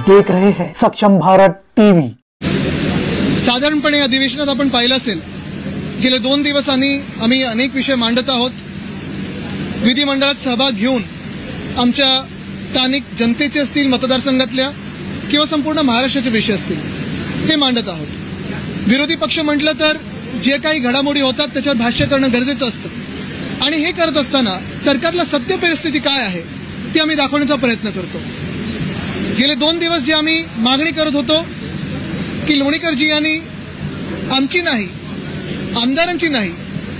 देख रहे हैं सक्षम भारत टीवी। साधारणपणे अधिवेशनात आपण पाहिलं असेल गेले 2 दिवस आम्ही अनेक विषय मांडत आहोत। विधिमंडळात सहभाग घेऊन आमच्या स्थानिक जनतेचे असतील, मतदारसंघातल्या किंवा संपूर्ण महाराष्ट्राचे विषय असतील हे मांडत आहोत। विरोधी पक्ष म्हटलं तर जे काही घडामोडी होतात त्याच्यावर भाष्य करणं गरजेचं असतं आणि हे करत असताना सरकारला सत्य परिस्थिती काय आहे ती आम्ही दाखवण्याचा प्रयत्न करतो। गेले 2 दिवस जे आम्ही मागणी करत होतो की लोणीकरजी यांनी आमची नाही, आमदारांची नाही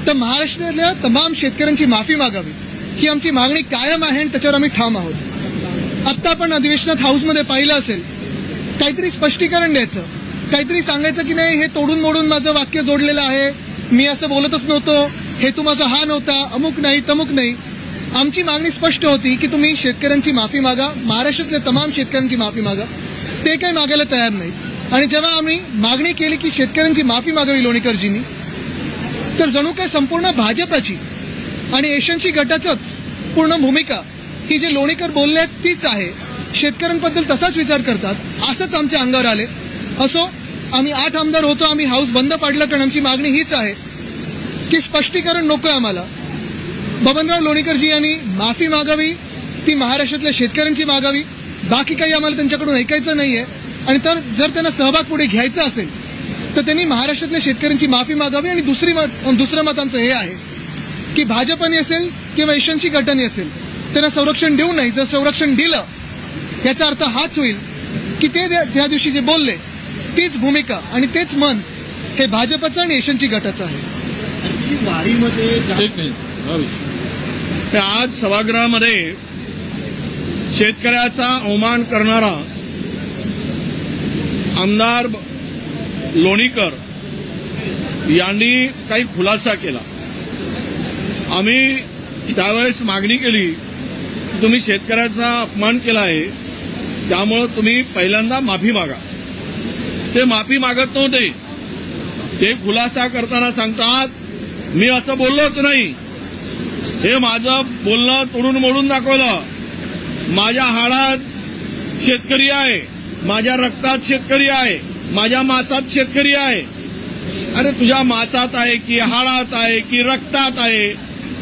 तर महाराष्ट्रातल्या तमाम शेतकऱ्यांची माफी मागावी ही आमची मागणी कायम आहे आणि त्याच्यावर आम्ही ठाम आहोत। आता आपण अधिवेशनात हाऊसमध्ये पाहिलं असेल काहीतरी स्पष्टीकरण द्यायचं, काहीतरी सांगायचं की नाही हे तोडून मोडून माझं वाक्य जोडलेलं आहे, मी असं बोलतच नव्हतो, हेतू माझा हा नव्हता, अमुक नाही तमुक नाही। आमची मागणी स्पष्ट होती की तुम्ही शेतकऱ्यांची माफी मागा, महाराष्ट्रातल्या तमाम शेतकऱ्यांची माफी मागा। ते काही मागायला तयार नाहीत आणि जेव्हा आम्ही मागणी केली की शेतकऱ्यांची माफी मागावी लोणीकरजींनी, तर जणू काय संपूर्ण भाजपची आणि एशियनची गटाचंच पूर्ण भूमिका ही जे लोणीकर बोलले तीच आहे, शेतकऱ्यांबद्दल तसाच विचार करतात असंच आमच्या अंगावर आले। असो, आम्ही 8 आमदार होतो, आम्ही हाऊस बंद पाडलं कारण आमची मागणी हीच आहे की स्पष्टीकरण नकोय आम्हाला। बबनराव लोणीकरजी यांनी माफी मागावी, ती महाराष्ट्रातल्या शेतकऱ्यांची मागावी, बाकी काही आम्हाला त्यांच्याकडून ऐकायचं नाहीये। आणि तर जर त्यांना सहभाग पुढे घ्यायचा असेल तर त्यांनी महाराष्ट्रातल्या शेतकऱ्यांची माफी मागावी। आणि दुसरं मत आमचं हे आहे की भाजपने असेल किंवा एशियनची गटाने असेल त्यांना संरक्षण देऊ नये। जर संरक्षण दिलं याचा अर्थ हाच होईल की ते त्या दिवशी जे बोलले तीच भूमिका आणि तेच मन हे भाजपचं आणि एशियनची गटाचं आहे। आज सभागृहामध्ये शेतकऱ्याचा अवमान करणारा आमदार लोणीकर यांनी काही खुलासा केला। आम्ही त्यावेळेस मागणी केली की तुम्ही शेतकऱ्याचा अपमान केला आहे, त्यामुळे तुम्ही पहिल्यांदा माफी मागा। ते माफी मागत नव्हते, ते खुलासा करताना सांगतात मी असं बोललोच नाही, हे माझं बोलणं तोडून मोडून दाखवलं, माझ्या हाडात शेतकरी आहे, माझ्या रक्तात शेतकरी आहे, माझ्या मांसात शेतकरी आहे। अरे तुझ्या मांसात आहे की हाडात आहे की रक्तात आहे,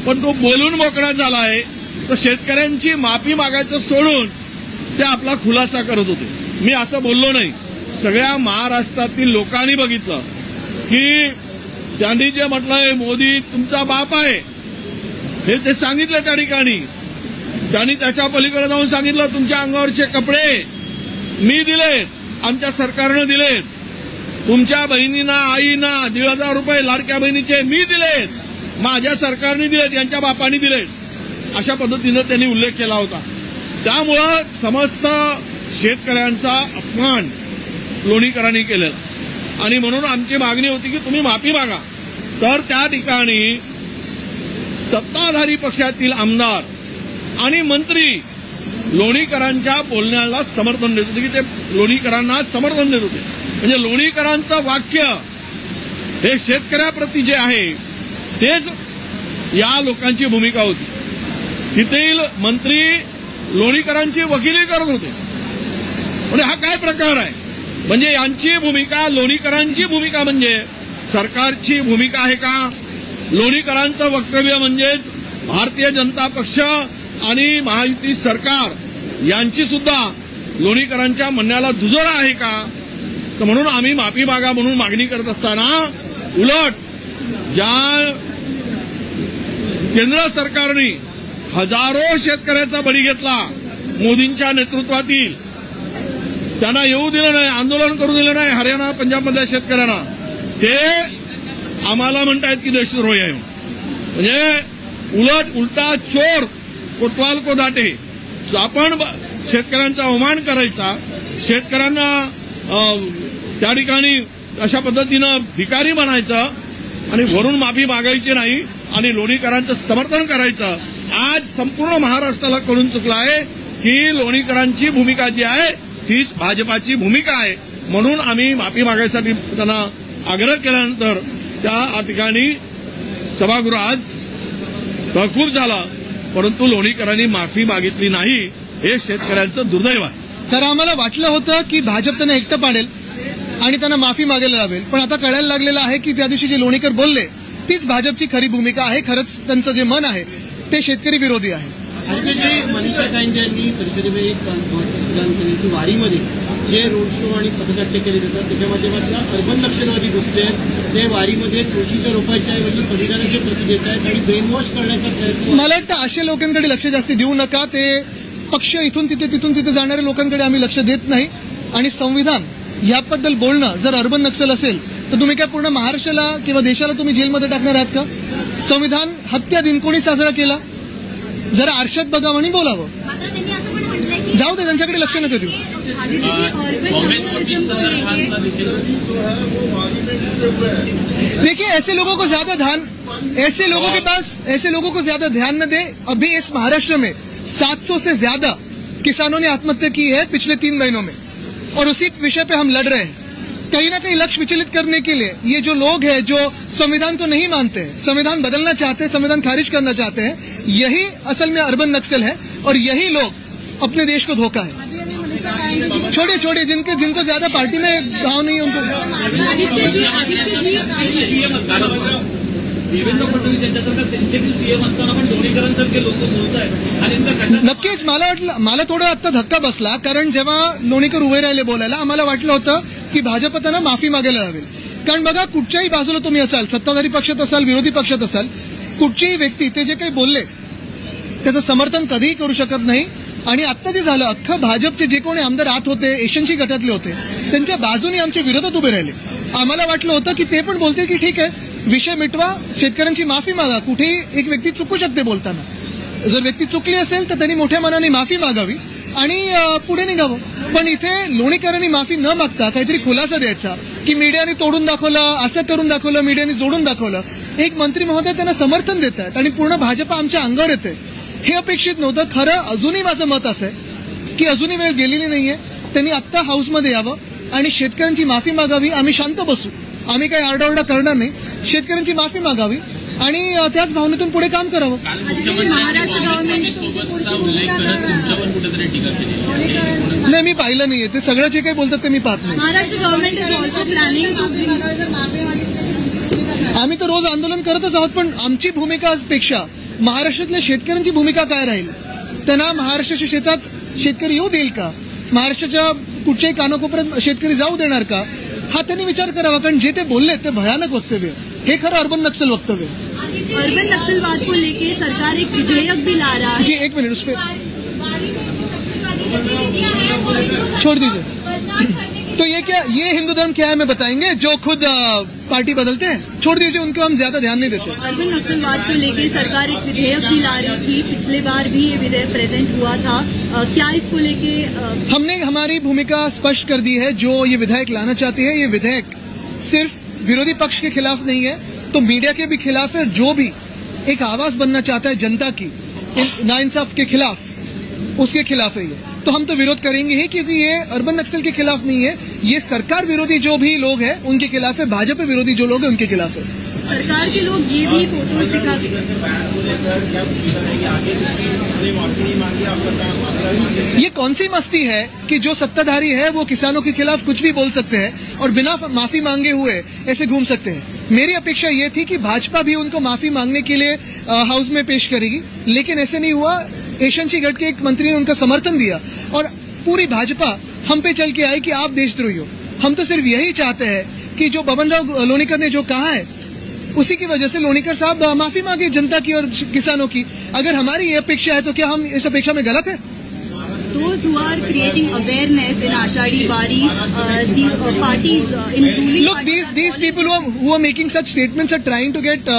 पण तो बोलून मोकळा झाला आहे तर शेतकऱ्यांची माफी मागायचं सोडून ते आपला खुलासा करत होते। मी असं बोललो नाही। सगळ्या महाराष्ट्रातील लोकांनी बघितलं की त्यांनी जे म्हटलंय मोदी तुमचा बाप आहे हे ते सांगितलं त्या ठिकाणी। त्यांनी त्याच्या पलीकडे जाऊन सांगितलं तुमच्या अंगावरचे कपडे मी दिलेत, आमच्या सरकारनं दिलेत, तुमच्या बहिणींना आईना 1,500 रुपये लाडक्या बहिणीचे मी दिलेत, माझ्या सरकारने दिलेत, यांच्या बापांनी दिलेत, अशा पद्धतीनं त्यांनी उल्लेख केला होता। त्यामुळं समस्त शेतकऱ्यांचा अपमान लोणीकरांनी केलेला आणि म्हणून आमची मागणी होती की तुम्ही माफी मागा। तर त्या ठिकाणी सत्ताधारी पक्षातील आमदार आणि मंत्री लोणीकरांच्या बोलण्याला समर्थन देत होते की ते लोणीकरांना समर्थन देत होते। म्हणजे लोणीकरांचं वाक्य हे शेतकऱ्याप्रती जे आहे तेच या लोकांची भूमिका होती। तिथील मंत्री लोणीकरांची वकिली करत होते। म्हणजे हा काय प्रकार आहे? म्हणजे यांची भूमिका, लोणीकरांची भूमिका म्हणजे सरकारची भूमिका आहे का? लोणीकरांचं वक्तव्य म्हणजेच भारतीय जनता पक्ष आणि महायुती सरकार यांची सुद्धा लोणीकरांच्या म्हणण्याला दुजोरा आहे का? तर म्हणून आम्ही माफी मागा म्हणून मागणी करत असताना उलट ज्या केंद्र सरकारने हजारो शेतकऱ्याचा बळी घेतला मोदींच्या नेतृत्वातील, त्यांना येऊ दिलं नाही, आंदोलन करू दिलं नाही हरियाणा पंजाबमधल्या शेतकऱ्यांना, ते आम्हाला म्हणतायत की देशद्रोही आहे। म्हणजे उलटा चोर कोतवाल को दाटे। आपण शेतकऱ्यांचा अवमान करायचा, शेतकऱ्यांना त्या ठिकाणी अशा पद्धतीनं भिकारी म्हणायचं आणि वरून माफी मागायची नाही आणि लोणीकरांचं समर्थन करायचं। आज संपूर्ण महाराष्ट्राला कळून चुकलं आहे की लोणीकरांची भूमिका जी आहे तीच भाजपाची भूमिका आहे। म्हणून आम्ही माफी मागायसाठी त्यांना आग्रह केल्यानंतर त्या ठिकाणी सभागृह आज तहकूब झाला, परंतु लोणीकरांनी माफी मागितली नाही, हे शेतकऱ्यांचं दुर्दैव आहे। कारण आम्हाला वाटलं होतं की भाजप त्यांना एकटं पाडेल आणि त्यांना माफी मागायला लावेल, पण आता कळायला लागलेलं आहे की त्या दिवशी जे लोणीकर बोलले तीच भाजपची खरी भूमिका आहे. खरंच त्यांचं जे मन आहे ते शेतकरी विरोधी आहे. आणि जे मनीषा कायंदे यांनी परिषदेमध्ये एक मतदान केले की वारीमध्ये जे रोड शो आणि पथनाट्य केले जातात त्याच्या माध्यमातून अर्बन नक्षलवादी घुसले आहेत. ते वारीमध्ये तुळशीच्या रोपाच्या ऐवजी संविधानाचे प्रति देत आहेत आणि ब्रेन वॉश करण्याचा प्रयत्न. मला वाटतं अशा लोकांकडे लक्ष जास्ती देऊ नका. ते पक्ष इथून तिथे जाणाऱ्या लोकांकडे आम्ही लक्ष देत नाही. आणि संविधान याबद्दल बोलणं जर अर्बन नक्सल असेल तर तुम्ही काय पूर्ण महाराष्ट्राला किंवा देशाला तुम्ही जेलमध्ये टाकणार आहात का? संविधान हत्या दिन कोणी साजरा केला? जरा आरशात बघावं आणि बोलावं. जाऊ दे, त्यांच्याकडे लक्ष नका देऊ. देखिए, ऐसे लोगों को ज्यादा ध्यान न दे. अभी इस महाराष्ट्र में 700 से ज्यादा किसानों ने आत्महत्या की है पिछले 3 महीनों में, और उसी विषय पे हम लड़ रहे हैं. कहीं ना कहीं लक्ष्य विचलित करने के लिए ये जो लोग हैं जो संविधान को नहीं मानते हैं, संविधान बदलना चाहते हैं, संविधान खारिज करना चाहते हैं, यही असल में अर्बन नक्सल है और यही लोग अपने देश को धोखा है. छोड़िए जिनको ज्यादा पार्टी में गाँव नहीं है उनको. देवेंद्र फडणवीस यांच्यासारखा सेन्सिटिव्ह सीएम असताना पण लोणीकरांसारखे लोक बोलत आहेत आणि नक्कीच मला थोडं आता धक्का बसला. कारण जेव्हा लोणीकर उभे राहिले बोलायला आम्हाला वाटलं होतं की भाजप त्यांना माफी मागायला लावेल. कारण बघा, कुठच्याही बाजूला तुम्ही असाल, सत्ताधारी पक्षात असाल, विरोधी पक्षात असाल, कुठचीही व्यक्ती ते जे काही बोलले त्याचं समर्थन कधीही करू शकत नाही. आणि आता जे झालं, अख्खं भाजपचे जे कोणी आमदार आत होते, एशनशी गटातले होते, त्यांच्या बाजूने आमच्या विरोधात उभे राहिले. आम्हाला वाटलं होतं की ते पण बोलतील की ठीक आहे, विषय मिटवा, शेतकऱ्यांची माफी मागा. कुठेही एक व्यक्ती चुकू शकते बोलताना. जर व्यक्ती चुकली असेल तर त्यांनी मोठ्या मनाने माफी मागावी आणि पुढे निघावं. पण इथे लोणीकरांनी माफी न मागता काहीतरी खुलासा द्यायचा की मीडियाने तोडून दाखवलं, असं करून दाखवलं, मीडियाने जोडून दाखवलं. एक मंत्री महोदय त्यांना समर्थन देत आहेत आणि पूर्ण भाजप आमच्या अंगावर येते, हे अपेक्षित नव्हतं. खरं अजूनही माझं मत असं आहे की अजूनही वेळ गेलेली नाहीये. त्यांनी आत्ता हाऊसमध्ये यावं आणि शेतकऱ्यांची माफी मागावी. आम्ही शांत बसू, आम्ही काही आरडाओरडा करणार नाही. शेतकऱ्यांची माफी मागावी आणि त्याच भावनेतून पुढे काम करावं. नाही, मी पाहिलं नाहीये ते सगळं जे काही बोलतात ते मी पाहत नाही. आम्ही तर रोज आंदोलन करतच आहोत, पण आमची भूमिकापेक्षा महाराष्ट्रातल्या शेतकऱ्यांची भूमिका काय राहील? त्यांना महाराष्ट्राच्या शेतात शेतकरी येऊ देईल का? महाराष्ट्राच्या कुठच्याही कानाकोपऱ्यात शेतकरी जाऊ देणार का? हा त्यांनी विचार करावा. कारण जे ते बोलले ते भयानक वक्तव्य, हे खरं अर्बन नक्सल वक्तव्य. अर्बन नक्सलवाद को लेके सरकार एक विधेयक भी ला रहा है. जी, एक मिनट, उस पर छोड़ दीजिए. तो ये हिंदू धर्म क्या है हमें बताएंगे, जो खुद पार्टी बदलते हैं. छोड़ दीजिए उनको, हम ज्यादा ध्यान नहीं देते. अर्बन नक्सलवाद को लेके सरकार एक विधेयक भी ला रही थी. पिछले बार भी ये विधेयक प्रेजेंट हुआ था. क्या इसको लेके हमने हमारी भूमिका स्पष्ट कर दी है. जो ये विधेयक लाना चाहती है, ये विधेयक सिर्फ विरोधी पक्ष के खिलाफ नहीं है, तो मीडिया के भी खिलाफ है. जो भी एक आवाज बनना चाहता है जनता की नाइंसाफ के खिलाफ, उसके खिलाफ है ये. तो हम तो विरोध करेंगे ही, क्योंकि ये अर्बन नक्सल के खिलाफ नहीं है, ये सरकार विरोधी जो भी लोग हैं उनके खिलाफ है, भाजपा विरोधी जो लोग हैं उनके खिलाफ है. सरकार के लोग ये भी फोटोज दिखा ये कौन सी मस्ती है कि जो सत्ताधारी है वो किसानों के खिलाफ कुछ भी बोल सकते हैं और बिना माफी मांगे हुए ऐसे घूम सकते हैं. मेरी अपेक्षा ये थी कि भाजपा भी उनको माफी मांगने के लिए हाउस में पेश करेगी, लेकिन ऐसे नहीं हुआ. एशनसी गट के एक मंत्री ने उनका समर्थन दिया और पूरी भाजपा हम पे चल के आई कि आप देशद्रोही हो. हम तो सिर्फ यही चाहते हैं कि जो बबनराव लोणीकर ने जो कहा है उसी की वजह से लोणीकर साहब माफी मांगे जनता की और किसानों की. अगर हमारी ये अपेक्षा है तो क्या हम इस अपेक्षा में गलत है? Those who are creating awareness in Ashadi Wari, the parties, including look, these people who are making such statements are trying to get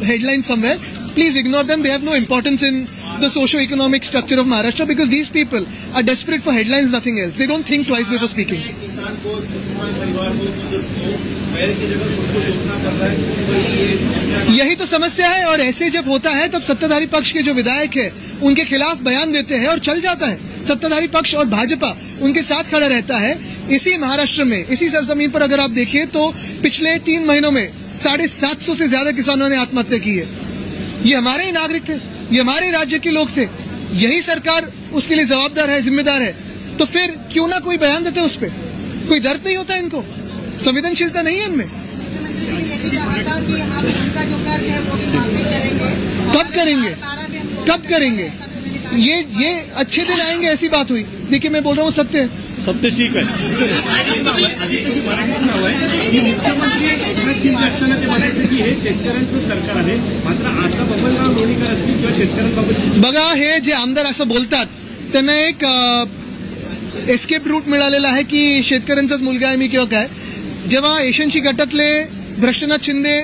headlines somewhere. Please ignore them. They have no importance in the socio-economic structure of Maharashtra, because these people are desperate for headlines, nothing else. They don't think twice before speaking. यही तो समस्या है. और ऐसे जब होता है तब सत्ताधारी पक्ष के जो विधायक है उनके खिलाफ बयान देते हैं और चल जाता है. सत्ताधारी पक्ष और भाजपा उनके साथ खड़ा रहता है. इसी महाराष्ट्र में, इसी सरजमीन पर अगर आप देखिए तो पिछले 3 महीनों में 750 से ज्यादा किसानों ने आत्महत्या की है. ये हमारे ही नागरिक थे, ये हमारे राज्य के लोग थे. यही सरकार उसके लिए जवाबदार है, जिम्मेदार है. तो फिर क्यों ना कोई बयान देते उस पर? कोई दर्द नहीं होता इनको? संवेदनशीलता नहीं है इनमें? कब करेंगे? कब करेंगे? ये अच्छे दिन आएंगे ऐसी बात हुई? देखिए मैं बोल रहा हूँ सत्य है. सत्य ठीक आहे. मुख्यमंत्री असताना ते म्हणायचे की हे शेतकऱ्यांचं सरकार आहे, मात्र आता बबनराव लोणीकर असतील किंवा शेतकऱ्यांबाबत बघा, हे जे आमदार असं बोलतात त्यांना एक एस्केप रूट मिळालेला आहे की शेतकऱ्यांचाच मुलगा आहे मी किंवा काय. जेव्हा एशनशी गटातले भ्रष्टनाथ शिंदे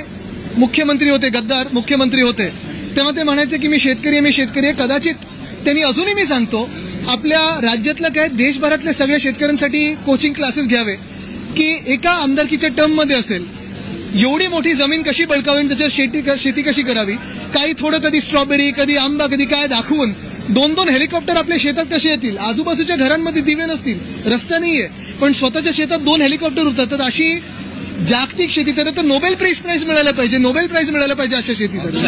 मुख्यमंत्री होते, गद्दार मुख्यमंत्री होते, तेव्हा ते म्हणायचे की मी शेतकरी आहे. कदाचित त्यांनी अजूनही मी सांगतो आपल्या राज्यातल्या काय देशभरातल्या सगळ्या शेतकऱ्यांसाठी कोचिंग क्लासेस घ्यावे की एका आमदारकीच्या टर्ममध्ये असेल एवढी मोठी जमीन कशी बळकावी, त्याच्यावर शेती कशी करावी, काही थोडं कधी स्ट्रॉबेरी, कधी आंबा, कधी काय दाखवून 2-2 हेलिकॉप्टर आपल्या शेतात कसे येतील? आजूबाजूच्या घरांमध्ये दिवे नसतील, रस्ता नाहीये, पण स्वतःच्या शेतात 2 हेलिकॉप्टर उतरतात. अशी जागतिक शेती तर नोबेल प्राइज मिळायला पाहिजे, नोबेल प्राइज मिळायला पाहिजे अशा शेतीसाठी.